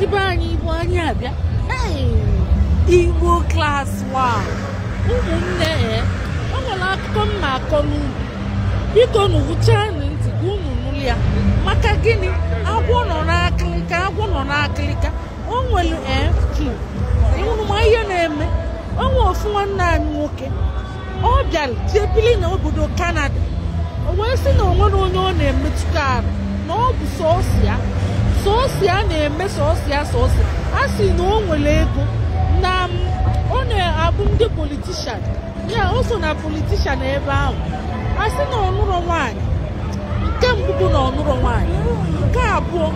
ndị be anyị Igbo anyị abịa Igbo class 1 ụmụnne o nwere akụkọ mma akọ n'ụlọ biko n'uchaa ntị ka unu nụrụ ya maka gịnị agwọ nọ n'akịlịka o nwere ịhụrụ ma ihe na-eme o nwere ofu nwanne anyị nwoke ọ bịara jebili na obodo Canada o wee sị na o nwere onye ọ na-emetụta arụ na ọ bụ sọọsịa na-eme sọọsịa a sị na o nwere ego na ọ na-abụ ndị politishan ya o so na politishan ebe ahụ a sị na ọnụrụ nwaanyị nke mbụ bụ na ọnụrụ nwaanyị nke abụọ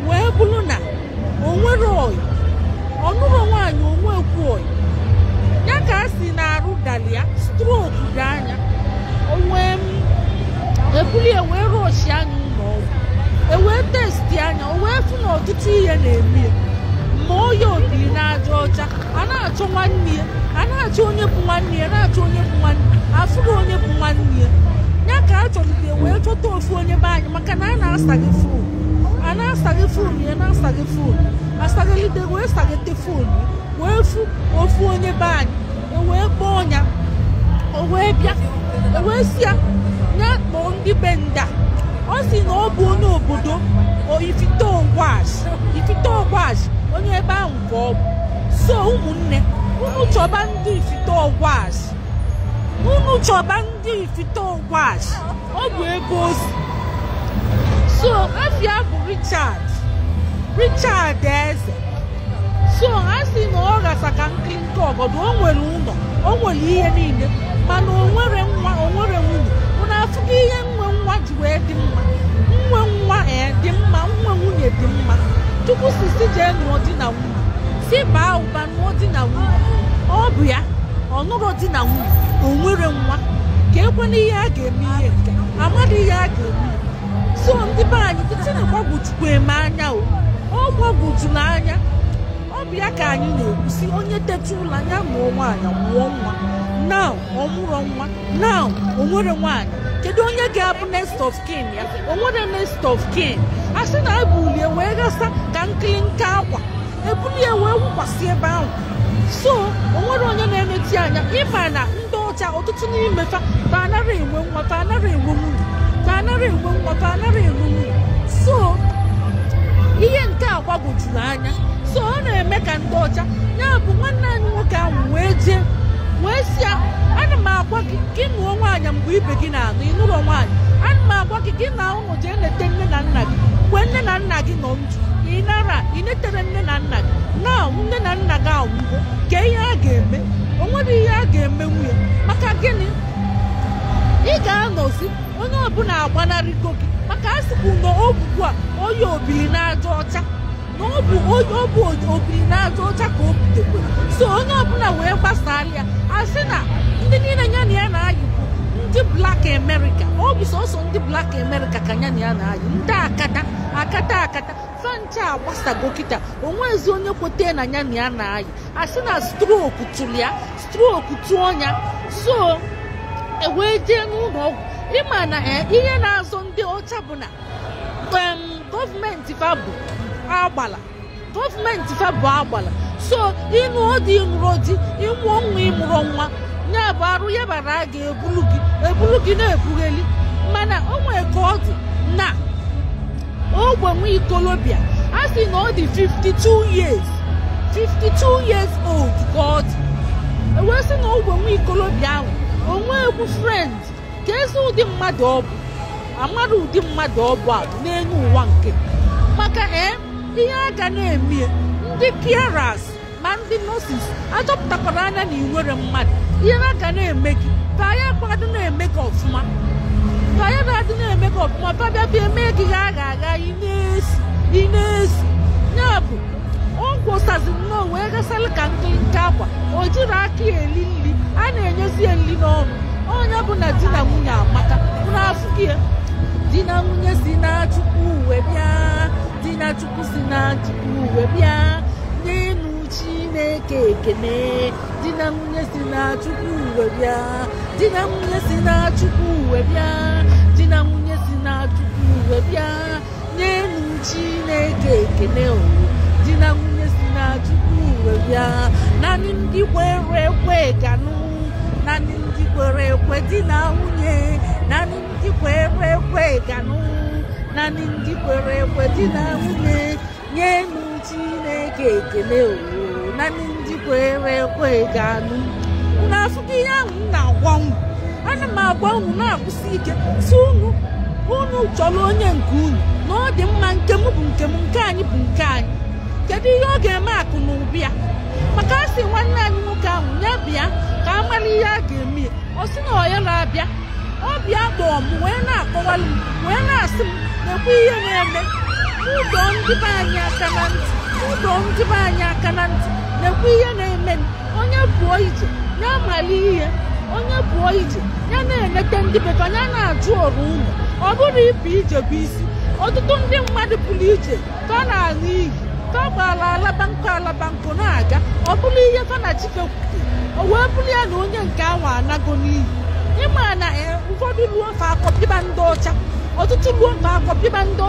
wee bụrụ na o nwere oyi ọnụrụ nwaanyị onwekwu oyi ya ka a sị na arụ dalia stroku dị anya onwee ebulie wee rọshi anya ụlọ ọgwụ ewee testi anya o wee fụ na ọtụtụ ihe na-eme ma oyi obiri na-aja ọcha a na-achọ nwanne ya a na-achọ onye bụ nwanne ya na-achọ onye bụ nwanne afụrụ onye bụ nwanne ya ya ka a chọrọ wee chọta ofu onye be anyị maka na a na-asaghị fon ya na-asaghị fon asaghelite wee saghete fon wee fụ ofu onye be anyị ewee kpọọ ya o wee bịa ewee si ya kpọọ ndị be nda ọ sị na ọ bụ onye obodo Ifite Ogwashi onye ebe ahụ ka ọ bụ so ụmụnne unu chọba ndị Ifite Ogwashi ọ bụ ebe ozi so afia bụ Richard Eze so a sị na ọ gasa ka nkịlịnke ọgọdụ o nwere ụlọ o nwere ihe niile mana o nwere nwunye ụna afụghị ihe nwa ji wee dị mma dị mma nwa nwunye dị mma tupu sisi jee nụọ di na nwunye si baa ụba nụọ di na nwunye ọ bụ ya ọ nụrụ di na nwunye o nwere nwa ka ekwena ihe a ga-eme ihe nke amadị ihe a ga-eme so ndị be anyị dịtị na gbagwochukwu eme anya ọ gbagwojuru anya ọ bụ ya ka anyị na-ekwusi onye teta ụlọ anya mụọ nwaanyị mụọ nwa na ọ mụrụ nwa na o nwere nwaanyị kedu onye ga-abụ next of kin ya o nwere next of kin a sị na ebulie wee gasa ka nkịlịnke akwa ebulie wee wụkwasị ebe ahụ so o nwere onye na-eneti anya ịma na ndị ọcha ọtụtụ n'ime fa anaghị enwe nwa fa anaghị enwe nwunye so ihe nke a gbagwojuru anya so ọ na-eme ka ndị ọcha ya bụ nwanne anyị nwoke ahụ wee jee wee si ya ana m agwa gị nụọ nwaanyị mgbe ibe gị na-anụ ịnụrọ nwaanyị ana m agwa gị na ụmụ jee nete nne na nna gị mgbe nne na nna gị nọ ndụ ị netere nne na nna gị na nne na nna gị anwụgo ka ihe a ga-eme o nwere ihe a ga-eme nwunye maka gịnị ị ga-anọzi onye ọbụla agbanarịgo gị maka a sịkwu na ogbugbu a onye obiri na-aja ọcha na ọ bụ obiri na-aja ọcha ka o butekwere so onye ọbụla wee gbasara ya a sị na ndị niile ya na ya na-ayị bụ ndị Black America ọ bụ sọsọ ndị Black America ka ya na ya na-ayị ndị akata fancha agbasago kịta onwezi onye kwete na ya na ya na-ayị a sị na stroku tụọ ya so ewee jee n'ụlọ ọgwụ ịma na ihe na-azọ ndị ọcha bụ na gọọmenti fa bụ agbala so ịnụ ọdị ịnụrụ di ịmụọ nwa ịmụrụ nwa ya bụ arụ ya bara a ga-ebulu gị na-ebugheli mana o nwere ka ọ dị na ogbe nwa ikolobịa a sị na ọ dị 52 years old ka ọ dị ewee sị na ogbe nwa ikolobịa ahụ onwe egwu friend ka ezi ụdị mmadụ ọ bụ amadụ ụdị mmadụ ọ bụ abụ n'elu ụwa nke maka ihe a ga na-eme ndị carers ma ndị nurses achọpụtakwara anya na inwere mmadụ ihe a ga na-eme gị ka ya kwadụ na-eme gị ọfụma babịa bịa eme gị agha ị na-esi ya bụ ọ gwụsazi nnọọ wee gasala ka nkịlịnke akwa o jiri aka ya eli nri a na-enyezi ya nri n'ọnụ onye bụ na di na nwunye amaka n'afọ gị di na nwunye si na Chukwu uwe bịa di na Chukwu si na Chukwu uwe bịa n'elu Chineke ekene di na nwunye si na Chukwu uwe bịa di na nwunye si na Chukwu uwe bịa di na nwunye si na Chukwu uwe bịa n'elu Chineke ekene di na nwunye si na Chukwu wee bịa naanị ndị kwere ekwe ganụ naanị ndị kwere ekwe di na nwunye naanị ndị kwere ekwe ganụ naanị ndị kwere ekwe di na nwunye nyenu Chineke ekele o naanị ndị kwere ekwe ganụ n'afụkọ ihe ahụ m na-agwa unu ana m agwa unu na-akwụsị ike si unu chọrọ onye nke unu na ọ dị mma nke m bụ nke m nke anyị bụ nke anyị kedu ihe ọ ga-eme akụ na ụba ya maka a sị nwanne anyị nwoke ahụ ya bịa ka a mara ihe a ga-eme ya ọ sị na ọ ya na-abịa ọ bịa kpọọ m wee na-akọwalụ m wee na-asị m na-ekwe ihe na-eme ụdọ ndị be anyị aka na ntị ụdọ ndị be anyị aka na ntị na-ekwe ihe na-eme m onye pụọ ije ya amala ihe onye pụọ ije ya na-enete ndị befa ya na-ajụ ọrụ ụlọ ọ bụrụ ịpụ ije bụ isi ọtụtụ ndị mmadụ pụrụ ije ka na-aṅụ iyi ka ọ gbara alaba nkụ na-aga ọ bụrụ ihe ka na Chike kwute o wee bụrụ ya na onye nke ahụ anago n'iyi ịma na ụfọdụ ruo fa akọpịba ndị ọcha ọtụtụ ruo fa akọpịba ndị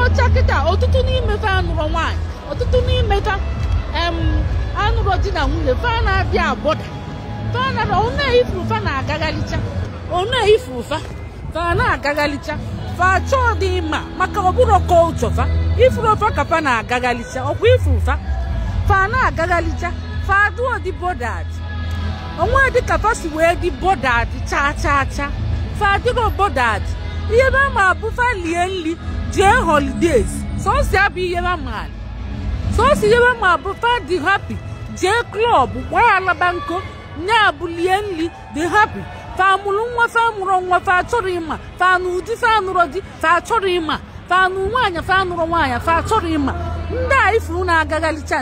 ọcha kịta ọtụtụ n'ime fa anụrụ nwaanyị ọtụtụ n'ime fa anụrụ di na nwunye fa na-abịa abọda fa na-ifuru fa na-agagalicha ifuru fa na-agagalicha fa chọọ dị mma maka ọbụrụ kọlchọ fa ifuru fa ka fa na-agagalicha ọkwa ifuru fa na-agagalicha fa dụọ dị bọdad onwe dị ka fa si wee dị bọdad cha fa dịrọ bọdad ihe ba ma bụ fa lie nri jee holidays sọsi abụ ihe ba maali sọsi ihe ba ma bụ fa dị happy jee klọb gbaa alaba nkọ nya abụlie nri dị happy fa mụrụ nwa fa mụrụ nwa fa chọrọ ịma fa n'ụdị fa nụrụ di fa chọrọ ịma fa nụ nwaanyị fa nụrụ nwaanyị fa chọrọ ịma ndị a ifuru na-agagalicha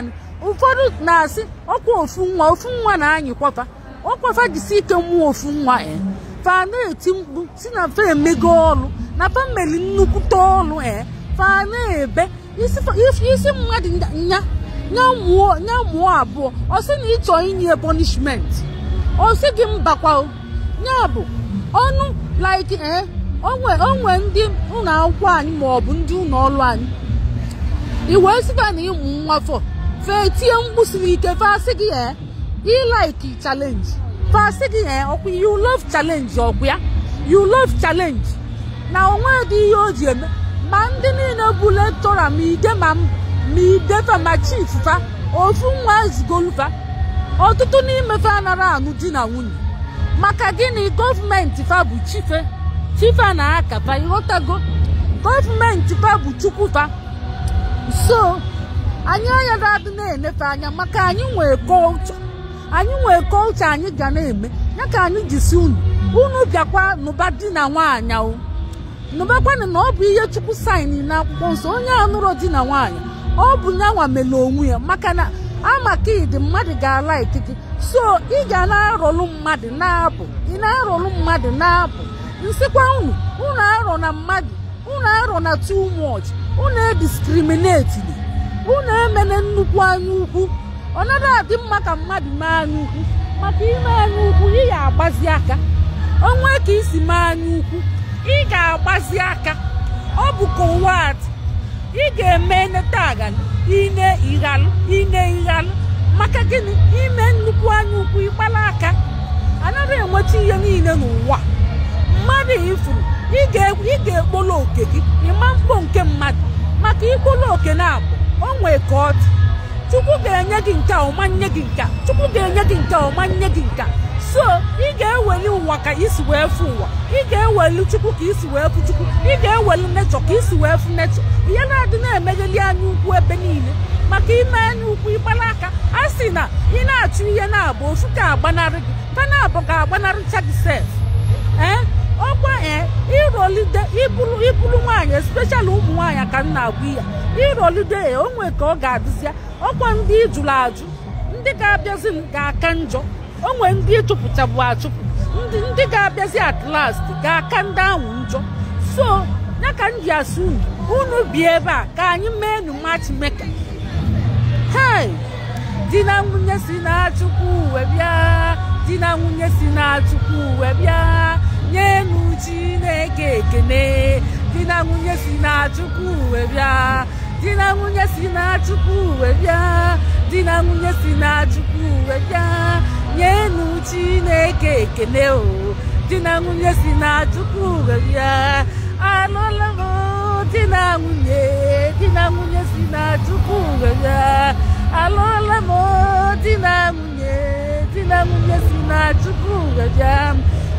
ụfọdụ na-asị ọkwa ofu nwa na-anyịkwafa ọkwafa jisi ike mmụọ ofu nwa fa na-eti mkpu si na fa emego ọrụ na fa mmeli nnukwute ọrụ fa na-ebe isi mmadụ nya mụọ abụọ ọ sị na ịchọ inye punishment ọ sị gị mbakwa ya bụ ọnụ like onwe ndị ụlọ akwụkwọ anyị ma ọ bụ ndị ụlọ ọrụ anyị iwe sifa na ịmụ nwa fọ fe tie mkpu siri ike fa sị gị like challenge fa sị gị ọkwa you love challenge ọkwa ya you love challenge na onwe dị ihe o ji eme ma ndị niile bụ lektora ma ide ma idefa ma chief fa ofu nwa ezigolufa ọtụtụ n'ime fa anara anụ di na nwunye maka gịnị gọọmenti fa bụ chife na-akafa ịghọtago gọọmenti fa bụ chukwu fa so anyị anya ga-adị na-enefe anya maka anyị nwee kọlchọ anyị ga na-eme ya ka anyị jisi unu bịakwa nụba di na nwaanyị nụbakwanụ na ọ bụ ihe chukwu saịnị na akwụkwọ nsọ onye anụrụ di na nwaanyị ọ bụ nyanwa mere onwe ya maka na amaka ịdị mmadụ ga-ala ikike so ị ga na-arọlụ mmadụ na-abụ nsịkwa unu arọ na mmadụ unu arọ na too much unu ediskrimineti unu emene nnukwu anya ukwu ọ naghị adị mma ka mmadụ mee anya ukwu maka ime anya ukwu ị ga-agbazi aka onwe ka isi mee anya ukwu ị ga-agbazi aka ọ bụ kowat ị ga-eme netagalụ ine ighalụ maka gịnị ime nnukwu anya ukwu ịkpala aka anaghị enweta ihe niile n'ụwa mmadụ ifuru ị ga-ekpolo oke gị ịma mkpọ nke mmadụ maka ikpolo oke na-abụ o nwee ka ọ dị chukwu ga-enye gị nke ọmanye gị nke chukwu ga-enye gị nke ọmanye gị nke so ị ga-eweli ụwa ka isi wee fụ ụwa ị ga-eweli chukwu ka isi wee fụ chukwu ị ga-eweli nechọ ka isi wee fụ nechọ ihe na-adị na-emegheli anya ukwu ebe niile maka ime anya ukwu ịkpala aka a sị na ị na-achụ ihe na-abụ ofu ka agbanarị gị ka na-abụ ga-agbanarịcha gị sef ọkwa ịrọlide ibulu nwaanyị especially ụmụ nwaanyị ka m na-agwa ya ịrọlide onwe ka ọ ga-adịzịa ọkwa ndị jụrụ ajụ ndị ga-abịazi ga-aka njọ onwe ndị ịchụpụchabụ achụpụ ndị ga-abịazi at last ga-aka ndị ahụ njọ so ya ka m ji asị unu bi ebe a ka anyị mee nu matchmaker di na nwunye si na Chukwu wee bịa di na nwunye si na Chukwu wee bịa nyenu Chineke ekene di na nwunye si na Chukwu wee bịa di na nwunye si na Chukwu wee bịa, di na nwunye si na Chukwu wee bịa, nyenu Chineke ekele o, di na nwunye si na Chukwu wee bịa, alụla m di na nwunye si na Chukwu wee bịa, alụla m di na nwunye si na Chukwu wee bịa,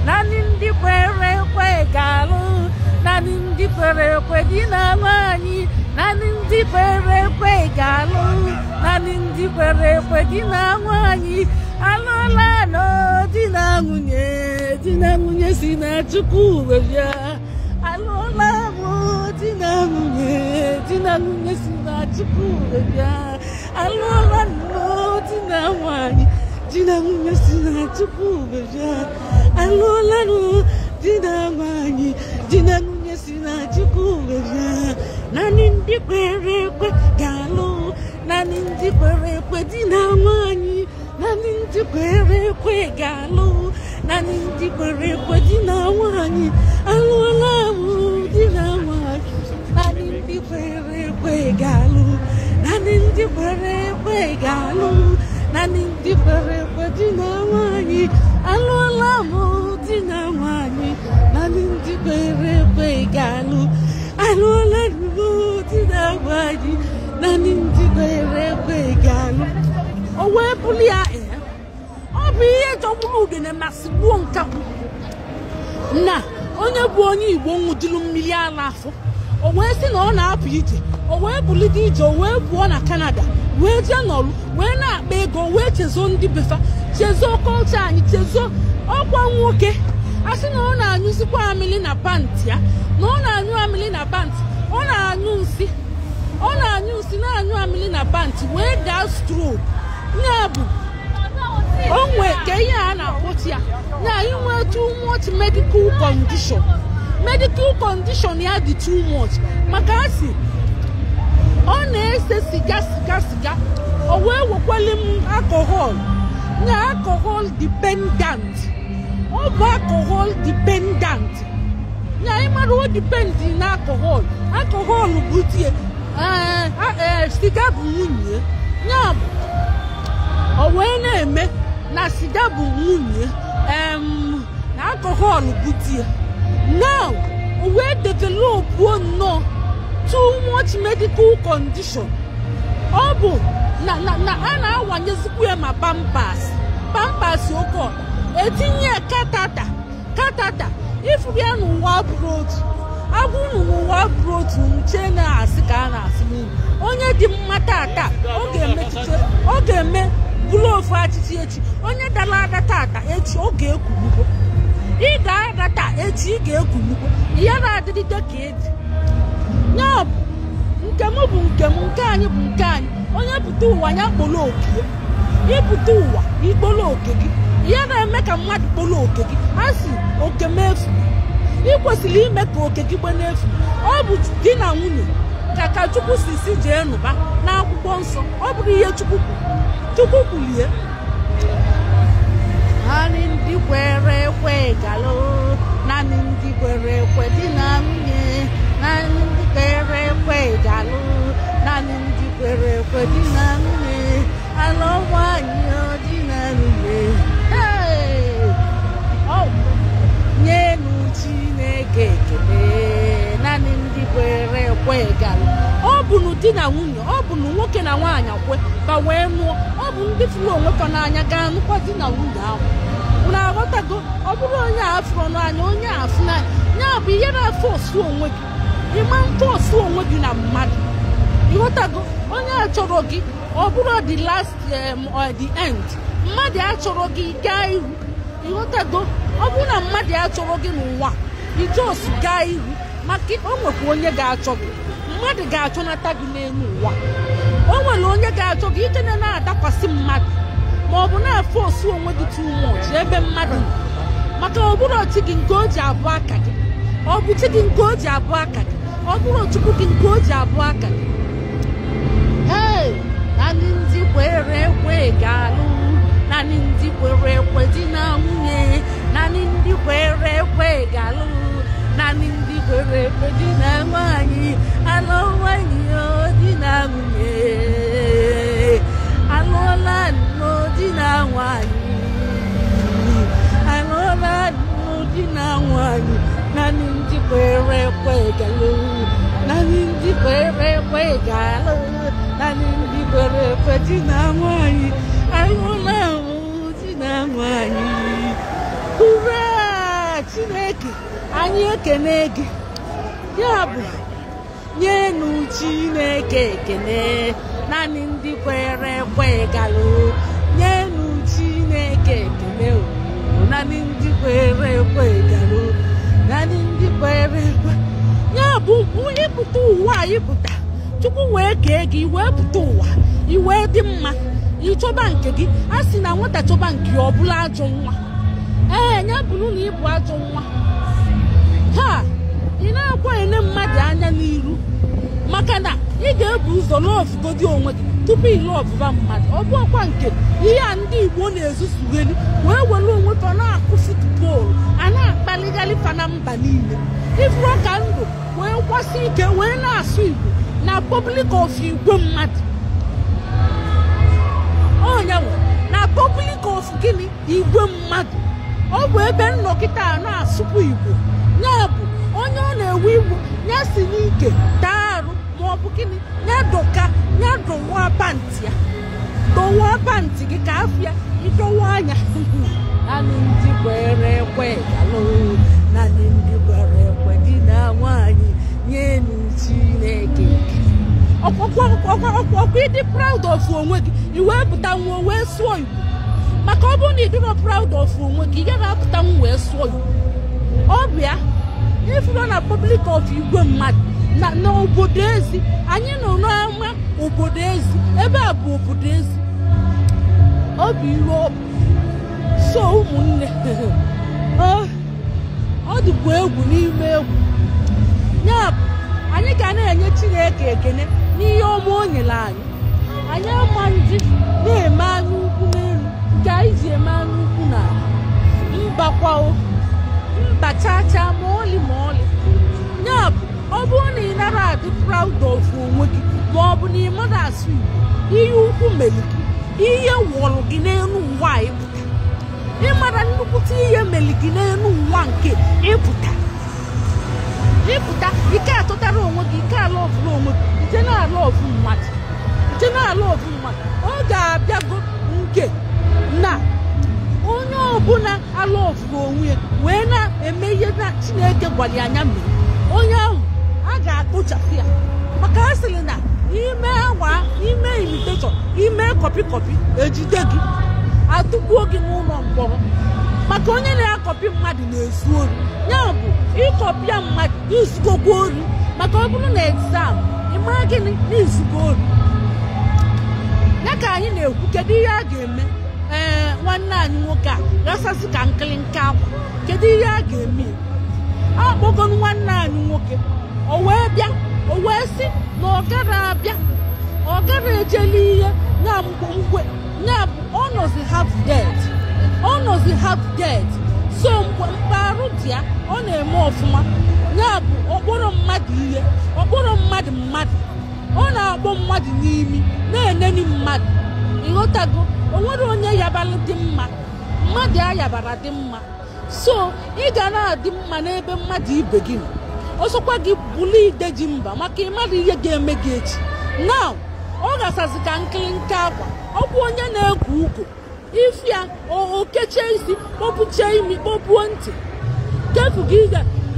naanị ndị kwere ekwe ga-alụ, naanị ndị kwere ekwe di na nwanyị, naanị ndị kwere ekwe ga-alụ, naanị ndị kwere ekwe di na nwanyị, alụla no di na nwunye si na Chukwu wee bịa, alụla m di na nwunye si na Chukwu wee bịa, alụla no di na nwanyị, di na nwunye si na Chukwu wee bịa, alụla no di na nwanyị, di na nwunye si na Chukwu wee bịa, naanị ndị kwere ekwe ga-alụ, naanị ndị kwere ekwe di na nwanyị, naanị ndị kwere ekwe ga-alụ, naanị ndị kwere ekwe di na nwanyị, alụla m di na nwanyị, naanị ndị kwere ekwe ga-alụ, naanị ndị kwere ekwe ga-alụ, naanị ndị kwere ekwe di na nwanyị, alụla m di na nwanyị, naanị ndị kwere ekwe ga-alụ, alụla m di na nwanyị, naanị ndị kwere ekwe ga-alụ. O wee bụrụ ya ọ bụ ihe jọgburu udene ma sigbuo nkakwụ na onye bụ onye Igbo ṅụjuru mmiri ala afọ, o wee sị na ọ na-apụ ije, o wee bulite ije, o wee pụọ na Canada wee jee nọrụ wee na-akpa ego, wee chezo ndị befa, chezo kọlcha anyị, chezo ọkwa nwoke, a sị na ọ na-anyụzikwa amịlị na pantị ya, na ọ na-anyụ amịlị na pantị, ọ na-anyụ nsị, na-anyụ amịlị na pantị wee gaa stroke. Ya bụ onwe ka ihe a na-akpọchi ya na inwe too much medical condition ya dị too much, maka asị ọ na-ese siga, o wee wekwali m alcohol na alcohol dependent, ọ bụ alcohol dependent ya ịmara o dipendi na alcohol bụ tie siga bụ nwunye ya bụ o wee na-eme na siga bụ nwunye na alcohol bụ tie. Now o wee develop no too much medical condition, ọ bụ na a na-awanyezikwu ya ma pampers oke etinye katata ifuru ya n'ụwa brod, agwụ n'ụwa brod nche na-asị ka a na-asị n'ụlọ onye dị mma tata ọ ga-eme bụrụ ofu achịchị echi, onye dara ada tata echi ọ ga-ekwulugbo, ị ga-ada taa echi ị ga-ekwulugbo, ya na-adịrịde ka edi ya bụ nke m bụ nke m, nke anyị bụ nke anyị, onye pụta ụwa ya kpọrọ oke, ịpụta ụwa ikporo oke gị, ya na-eme ka mmadụ kpọrọ oke gị, a sị oke mefu, ị kwesịrị ime ka oke gị gbe n'efu. Ọ bụ di na nwunye ka Chukwu si jee nụba n'akwụkwọ nsọ, ọ bụrụ ihe Chukwu kwulie, naanị ndị kwere ekwe galụ, naanị ndị kwere ekwe di na nwunye, naanị ndị kwere ekwe galụ, naanị ndị kwere ekwe di na nwunye, alụ nwanyị di na nwunye, nyenu Chineke ekele, naanị ndị kwere ekwe galụ. Ọ bụ na di na nwunye, ọ bụ na nwoke na nwaanyị kwe ka wee nụọ, ọ bụ ndị fụrụ onwe ka n'anya gaa nụkwa di na nwunye ahụ, na-aghọtago. Ọ bụrụ onye afụrụ n'anya onye afụ n'anya, ya bụ ihe na-afụ osu onwe gị, ịma ntụ osu onwe gị na mmadụ, ịghọtago. Onye achọrọ gị ọ bụrụ the last or the end, mmadụ achọrọ gị gaa ihu, ịghọtago. Ọ bụrụ na mmadụ achọrọ gị n'ụwa ijos gaa ihu, maka o nwekwa onye ga-achọ gị, mmadụ ga-achọnata gị n'elu ụwa, o nwere onye ga-achọ gị ike na-adakwasị mmadụ, ma ọ bụ na-afụ osu onwe gị too much ebe mmadụ, maka ọ bụrụ ochi gị nke o ji abụ aka gị, ọ bụ chi gị nke o ji abụ aka gị, ọ bụrụ Chukwu gị nke o ji abụ aka gị. Naanị ndị kwere ekwe ga-alụ, naanị ndị kwere ekwe di na nwunye, naanị ndị kwere ekwe ga-alụ, naanị ndị kwere ekwe di na nwanyị, alụ nwanyị di kwere ekwe galụ naanị ndị kwere ekwe galụ naanị ndị kwere ekwe di na nwanyị ahụla ahụ di na nwanyị ure Chineke anyị ekene gị ya bụ nyenu Chineke ekene naanị ndị kwere ekwe galụ nyenu Chineke ekene naanị ndị kwere ekwe galụ naanị ndị kwere ekwe ya bụ ịpụta ụwa anyị pụta Chukwu wee kee gị wee pụta ụwa iwe dị mma ịchọba nke gị a sị na nwata chọba nke ọ bụla ajọ nwa ya bụrụ na ịbụ ajọ nwa ha ị na-akwanyere mmadụ anya n'iru maka na ị ga-ebu ụzọ lọvụgodi onwe gị tupu ị lọvụba mmadụ ọ bụ ọkwa nke ihe a ndị Igbo na-ezusugheli wee were onwe fa na-akụ futbọọlụ a na-akpaligali fa na mba niile ifuru ka ndụ wee kwasị ike wee na-asụ Igbo na public of igwe mmadụ onyanwe na public of gịnị igwe mmadụ ọ bụ ebe nnọkịta a na-asụpụ Igbo ya bụ onye ọ na-ewe Igbo ya si n'ike taa arụ maọbụ gịnị ya dọka ya dọwa pantị ya dọwa pantị gị ka afịa ịdọwa anya naanị ndị kwere ekwe galụ naanị ndị kwere ekwe di na nwanyị nyenu Chineke ọkwa ịdị proud of onwe gị iwee pụta nwa wee sụọ Igbo maka ọ bụrụ na ị dịrọ proud of onwe gị ị gaghị apụta nwa wee sụọ Igbo ọ bịa ifuru na public of igwe mmadụ na obodo ezi anyị nọ n'ama obodo ezi ebe a bụ obodo ezi ọ bụ iru ọ bụ so ụmụnne ọ dịkwa egwu n'ime egwu ya bụ anyị ga na-enye Chineke ekene n'ihe ọma o nyere anyị ama ndị na-eme anya ukwu n'elu nke anyị ji eme anya ukwu na mbakwao mba chacha ma ọlị ya bụ ọ bụrụ na ị nara adị proud of onwe gị ma ọ bụ na ị mara asụ Igbo ihe ukwu mere gị ihe wụrụ gị n'elu ụwa ịpụta ịmara nnukwute ihe mere gị n'elu ụwa nke ịpụta ike atụtara onwe gị ike ala ọfụrụ onwe gị ite na-ala ọfụ mmadụ ọ ga-abịago nke na onye ọbụla ala ọfụrụ onwe ya wee na-eme ihe na Chineke gwara anya mere onye ahụ a ga-akpụchapụ ya maka a sịrị na ime imitation ime kọpị ejide gị atụgbuo gị n'ụlọ mkpọrọ maka onye na-akọpị mmadụ na-ezu ori ya bụ ịkọpịa mmadụ izugokwa ori maka ọ bụrụ na exam ịmara gịnị n'izugo ori ya ka anyị na-ekwu kedu ihe a ga-eme nwanne anyị nwoke a gasasị ka nkịlịnka akwa kedu ihe a ga-eme akpọgo nwanne anyị nwoke o wee bịa o wee sị na ọ gara ejeli ihe na ngwe ya bụ ọ nọzi half dead so mgbe arụ dị ya ọ na-eme ọfụma ya bụ ọkpọrọ mmadụ ihe ọkpọrọ mmadụ ọ na-akpọ mmadụ n'imi na-eneni mmadụ ịghọtago o nwere onye yabara dị mma mmadụ a yabara dị mma so ị ga na-adị mma n'ebe mmadụ ibe gị nọ ọsọkwa gị bụrụ ide ji mba maka ịmadụ ihe ga-eme gị echi now ọ gasazi ka nkịlịnka akwa ọ bụ onye na-ekwu ugo ifia okeche isi kpọpụchie imi kpọpuo ntị kefu gị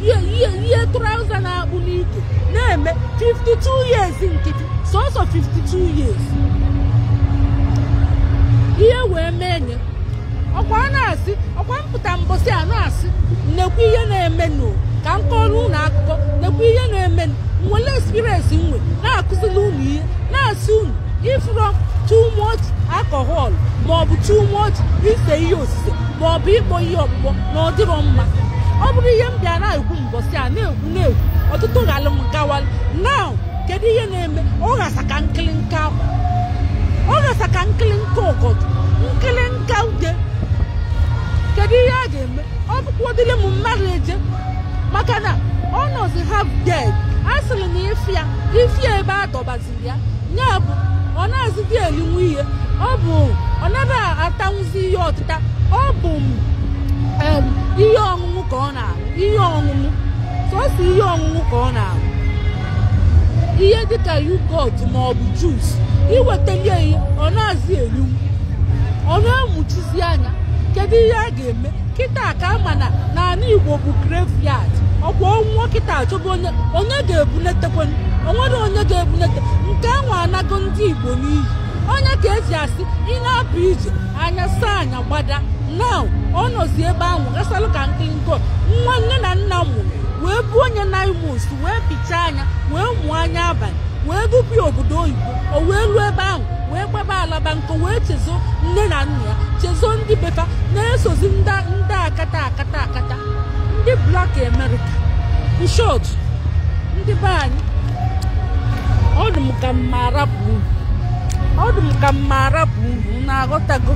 ihe trauza na-akpụ n'ike na-eme 52 years nkịtị sọsọ 52 years ihe wee mee nye ọkwa na-asị ọkwa mpụta mbọsị a na-asị nnekwu ihe na-eme nụ ka m kọrọ unu akụkọ nnekwu ihe na-eme nwere experience nwe na-akụzili unu ihe na-asị unu ifuro too much alcohol maọbụ too much ise ihe osise maọbụ ịkpọ ihe ọkpụkpọ na ọ dịrọ mma ọ bụrụ ihe m bịa na-ekwu mbọsị a na-ekwu ọtụtụ ghalụ m gawalụ now kedu ihe na-eme ọ ghasa ka nkịlịnka akwa ọ ghasa ka nkịlịnka ọgọdụ nkịlịnka ude kedu ihe a ga-eme ọ bụkwadịrị m mmadụ eje maka na ọ nọzi half dead a sịrị na ifia ebe a dọbaziri ya ya bụ ọ na-azịdị elinwu ihe ọ bụ ọ nara atanwuzi ihe ọtịta ọ bụ ihe ọṅụṅụ ka ọ na-aṅụ ihe ọṅụṅụ sọsọ ihe ọṅụṅụ ka ọ na-aṅụ ihe dịka yogurt ma ọ bụ juice iwetalie ya ọ na-azị eri ọ na-emuchizi anya kedu ihe a ga-eme kịta ka ama na n'ala Igbo bụ graveyard ọkwa ọnwụọ kịta achọba onye ga-ebunetekwe onwere onye ga-ebunete nke ahụ anago ndị Igbo n'iyi onye ka eji asị ị na-apụ ije anya saa anya gbada now ọ nọzi ebe ahụ gasalụ ka nkịnkọ nwanne na nna mụrụ wee bụ onye na imus wee pichaa anya wee mụọ anya abalị wee dupie obodo oyibo o wee ruo ebe ahụ wee gbaba alaba nkọ wee chezo nne na nna ya chezo ndị befa na-esozi ndị akata ndị Black America in short ndị be anyị ọ dị m ka mma arapụ unu na-aghọtago